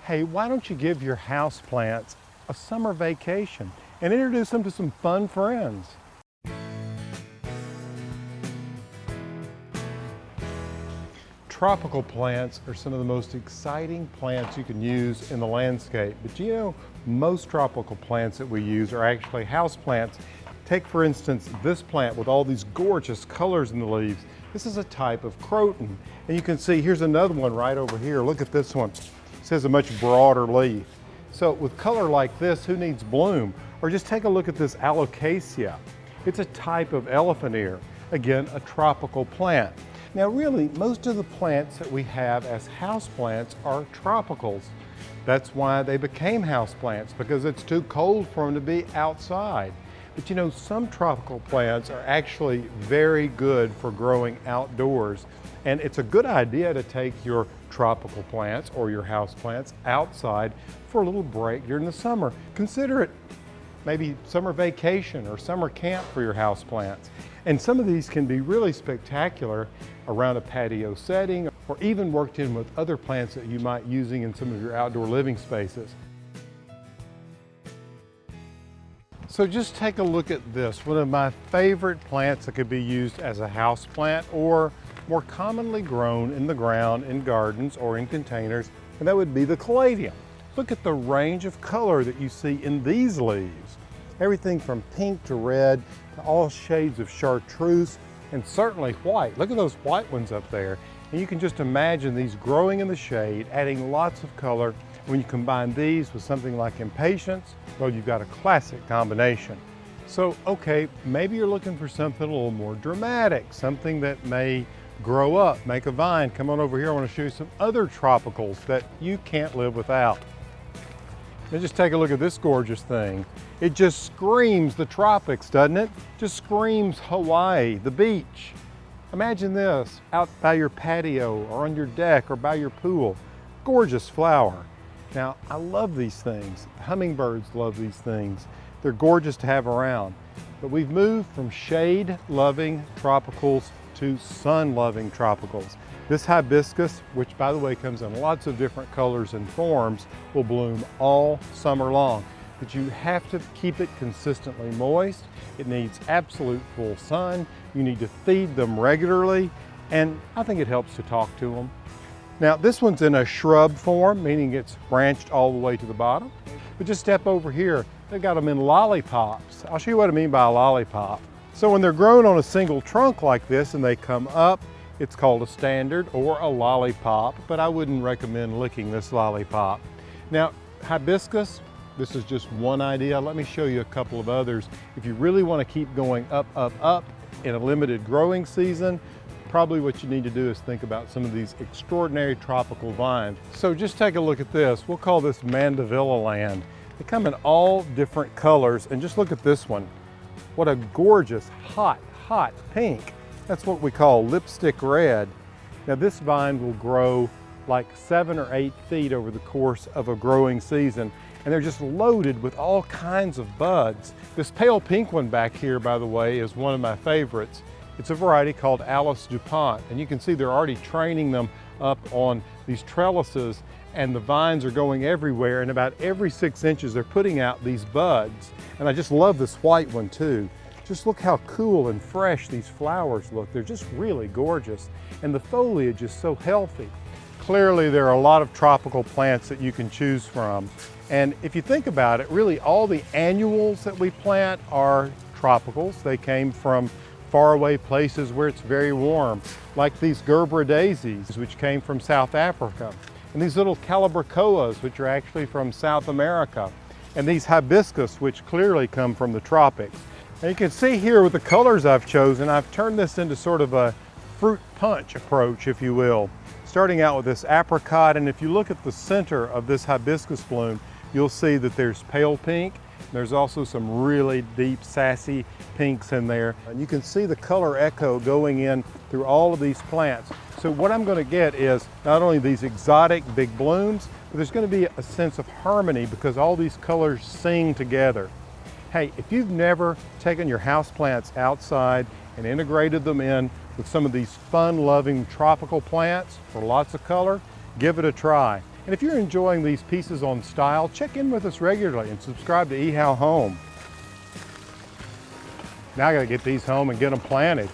Hey, why don't you give your houseplants a summer vacation and introduce them to some fun friends? Tropical plants are some of the most exciting plants you can use in the landscape. But you know, most tropical plants that we use are actually houseplants. Take for instance this plant with all these gorgeous colors in the leaves. This is a type of croton. And you can see here's another one right over here. Look at this one. It has a much broader leaf. So with color like this, who needs bloom? Or just take a look at this alocasia. It's a type of elephant ear. Again, a tropical plant. Now really, most of the plants that we have as houseplants are tropicals. That's why they became houseplants, because it's too cold for them to be outside. But you know, some tropical plants are actually very good for growing outdoors. And it's a good idea to take your tropical plants or your houseplants outside for a little break during the summer. Consider it maybe summer vacation or summer camp for your houseplants. And some of these can be really spectacular around a patio setting, or even worked in with other plants that you might be using in some of your outdoor living spaces. So just take a look at this, one of my favorite plants that could be used as a house plant or more commonly grown in the ground in gardens or in containers, and that would be the caladium. Look at the range of color that you see in these leaves. Everything from pink to red to all shades of chartreuse and certainly white. Look at those white ones up there. And you can just imagine these growing in the shade, adding lots of color. When you combine these with something like impatiens, well, you've got a classic combination. So, okay, maybe you're looking for something a little more dramatic, something that may grow up, make a vine. Come on over here, I want to show you some other tropicals that you can't live without. Now just take a look at this gorgeous thing. It just screams the tropics, doesn't it? Just screams Hawaii, the beach. Imagine this, out by your patio or on your deck or by your pool. Gorgeous flower. Now, I love these things. Hummingbirds love these things. They're gorgeous to have around. But we've moved from shade-loving tropicals to sun-loving tropicals. This hibiscus, which by the way comes in lots of different colors and forms, will bloom all summer long. But you have to keep it consistently moist. It needs absolute full sun. You need to feed them regularly, and I think it helps to talk to them. Now this one's in a shrub form, meaning it's branched all the way to the bottom. But just step over here, they've got them in lollipops. I'll show you what I mean by a lollipop. So when they're grown on a single trunk like this and they come up, it's called a standard or a lollipop, but I wouldn't recommend licking this lollipop. Now hibiscus, this is just one idea. Let me show you a couple of others. If you really want to keep going up, up, up in a limited growing season, probably what you need to do is think about some of these extraordinary tropical vines. So just take a look at this. We'll call this Mandevilla land. They come in all different colors, and just look at this one. What a gorgeous, hot, hot pink. That's what we call lipstick red. Now this vine will grow like 7 or 8 feet over the course of a growing season, and they're just loaded with all kinds of buds. This pale pink one back here, by the way, is one of my favorites. It's a variety called Alice DuPont, and you can see they're already training them up on these trellises, and the vines are going everywhere, and about every 6 inches they're putting out these buds. And I just love this white one too. Just look how cool and fresh these flowers look. They're just really gorgeous, and the foliage is so healthy. Clearly there are a lot of tropical plants that you can choose from, and if you think about it, really all the annuals that we plant are tropicals. They came from faraway places where it's very warm, like these Gerbera daisies, which came from South Africa, and these little calibrachoas, which are actually from South America, and these hibiscus, which clearly come from the tropics. And you can see here with the colors I've chosen, I've turned this into sort of a fruit punch approach, if you will. Starting out with this apricot, and if you look at the center of this hibiscus bloom, you'll see that there's pale pink. There's also some really deep, sassy pinks in there. And you can see the color echo going in through all of these plants. So what I'm going to get is not only these exotic big blooms, but there's going to be a sense of harmony because all these colors sing together. Hey, if you've never taken your houseplants outside and integrated them in with some of these fun-loving tropical plants for lots of color, give it a try. And if you're enjoying these pieces on style, check in with us regularly and subscribe to ehowhome. Now I gotta get these home and get them planted.